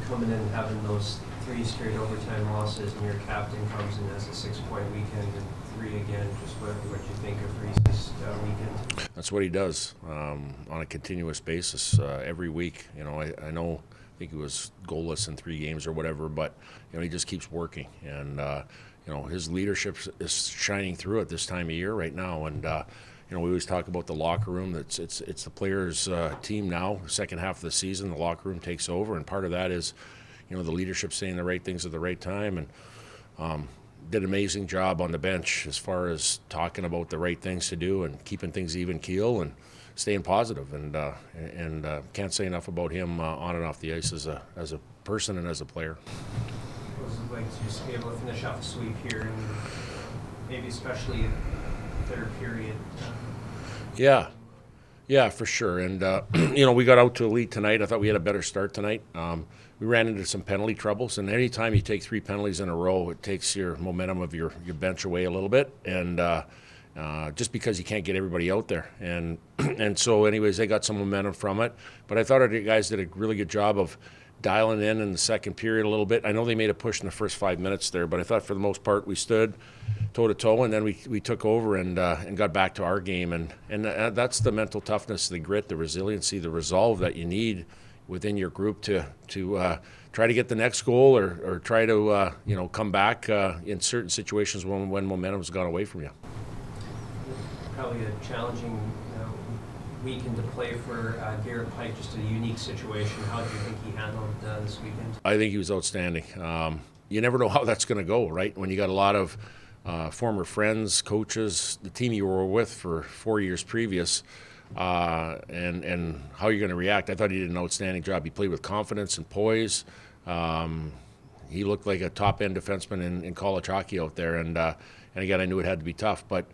coming in and having those 3 straight overtime losses, and your captain comes in as a 6-point weekend and 3 again. Just what you think of Reese's weekend? That's what he does on a continuous basis every week. I know. I think he was goalless in 3 games or whatever, but he just keeps working, and his leadership is shining through at this time of year right now. And we always talk about the locker room. It's the players' team now. Second half of the season, the locker room takes over, and part of that is the leadership saying the right things at the right time. And did an amazing job on the bench as far as talking about the right things to do and keeping things even keel and staying positive. And can't say enough about him on and off the ice as a person and as a player. What was it like to just be able to finish off a sweep here, and maybe especially third period? Yeah, for sure. And we got out to elite tonight. I thought we had a better start tonight. We ran into some penalty troubles, and anytime you take 3 penalties in a row, it takes your momentum of your bench away a little bit, and just because you can't get everybody out there. And so anyways, they got some momentum from it. But I thought our guys did a really good job of dialing in the second period a little bit. I know they made a push in the first 5 minutes there, but I thought for the most part we stood toe-to-toe, and then we took over and got back to our game. And that's the mental toughness, the grit, the resiliency, the resolve that you need within your group to try to get the next goal or try to come back in certain situations when momentum's gone away from you. Probably a challenging weekend to play for Garrett Pike, just a unique situation. How do you think he handled this weekend? I think he was outstanding. You never know how that's going to go, right? When you got a lot of former friends, coaches, the team you were with for 4 years previous, and how you're going to react. I thought he did an outstanding job. He played with confidence and poise. He looked like a top-end defenseman in college hockey out there, and again, I knew it had to be tough, but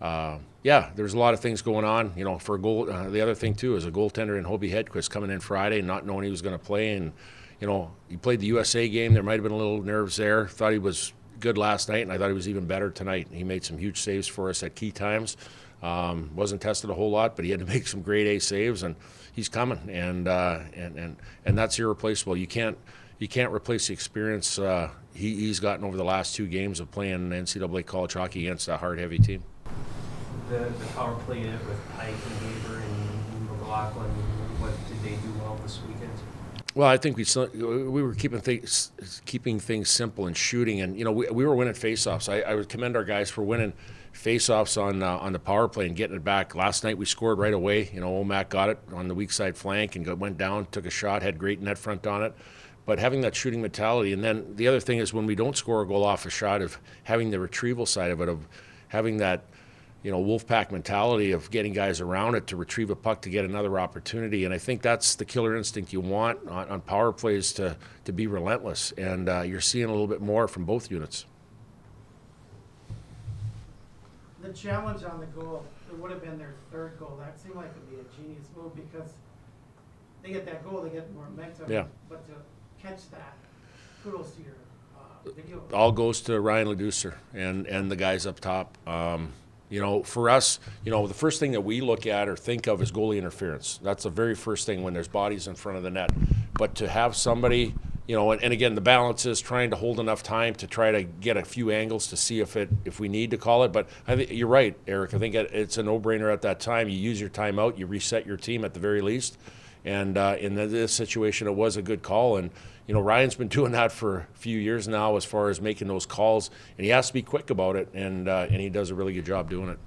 there's a lot of things going on. For a goal, the other thing too is a goaltender in Hobie Hedquist coming in Friday, not knowing he was going to play, and he played the USA game. There might have been a little nerves there. Thought he was good last night, and I thought he was even better tonight. He made some huge saves for us at key times. Wasn't tested a whole lot, but he had to make some grade A saves, and he's coming, and that's irreplaceable. You can't replace the experience he's gotten over the last 2 games of playing NCAA college hockey against a hard, heavy team. The power play with Pike and Weber and McLaughlin, what did they do well this weekend? Well, I think we were keeping things simple and shooting, and we were winning faceoffs. I would commend our guys for winning faceoffs on the power play and getting it back. Last night we scored right away. Omac got it on the weak side flank and went down, took a shot, had great net front on it. But having that shooting mentality, and then the other thing is when we don't score a goal off a shot, of having the retrieval side of it, of having that Wolfpack mentality of getting guys around it to retrieve a puck to get another opportunity. And I think that's the killer instinct you want on power plays, to be relentless. And you're seeing a little bit more from both units. The challenge on the goal, it would have been their 3rd goal. That seemed like it would be a genius move, because they get that goal, they get more momentum. Yeah. But to catch that, kudos to your video. All goes to Ryan Leducer and the guys up top. For us, the first thing that we look at or think of is goalie interference. That's the very first thing when there's bodies in front of the net. But to have somebody, and again, the balance is trying to hold enough time to try to get a few angles to see if we need to call it. But I think you're right, Eric. I think it's a no-brainer at that time. You use your timeout, you reset your team at the very least. And in this situation, it was a good call. And Ryan's been doing that for a few years now, as far as making those calls, and he has to be quick about it, and he does a really good job doing it.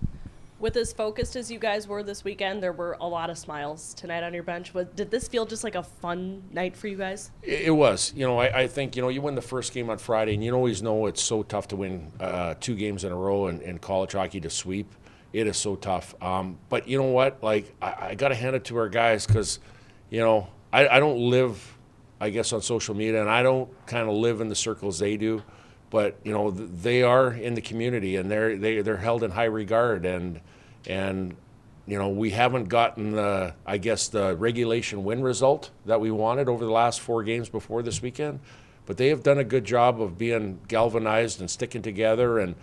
With as focused as you guys were this weekend, there were a lot of smiles tonight on your bench. Did this feel just like a fun night for you guys? It was. I think, you win the first game on Friday, and you always know it's so tough to win 2 games in a row in college hockey, to sweep. It is so tough. But you know what? Like, I got to hand it to our guys, because, I don't live, I guess, on social media, and I don't kind of live in the circles they do. But they are in the community, and they're held in high regard, and we haven't gotten the regulation win result that we wanted over the last 4 games before this weekend. But they have done a good job of being galvanized and sticking together and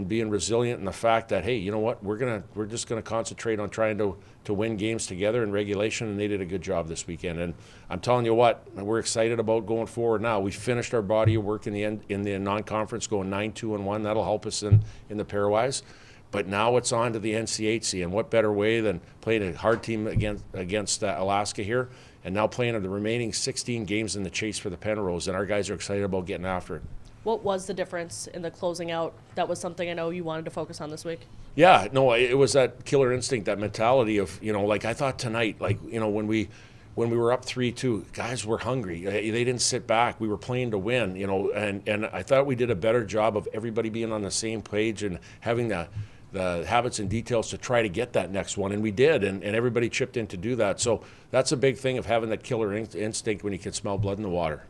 being resilient in the fact that, hey, you know what, we're just gonna concentrate on trying to win games together in regulation, and they did a good job this weekend. And I'm telling you what, we're excited about going forward now. We finished our body of work in the non-conference, going 9-2-1. That'll help us in the pairwise. But now it's on to the NCHC, and what better way than playing a hard team against Alaska here, and now playing the remaining 16 games in the chase for the Penrose, and our guys are excited about getting after it. What was the difference in the closing out? That was something I know you wanted to focus on this week. Yeah, no, it was that killer instinct, that mentality of, like I thought tonight, when we were up 3-2, guys were hungry. They didn't sit back. We were playing to win, and I thought we did a better job of everybody being on the same page and having the habits and details to try to get that next one, and we did, and everybody chipped in to do that. So that's a big thing of having that killer instinct when you can smell blood in the water.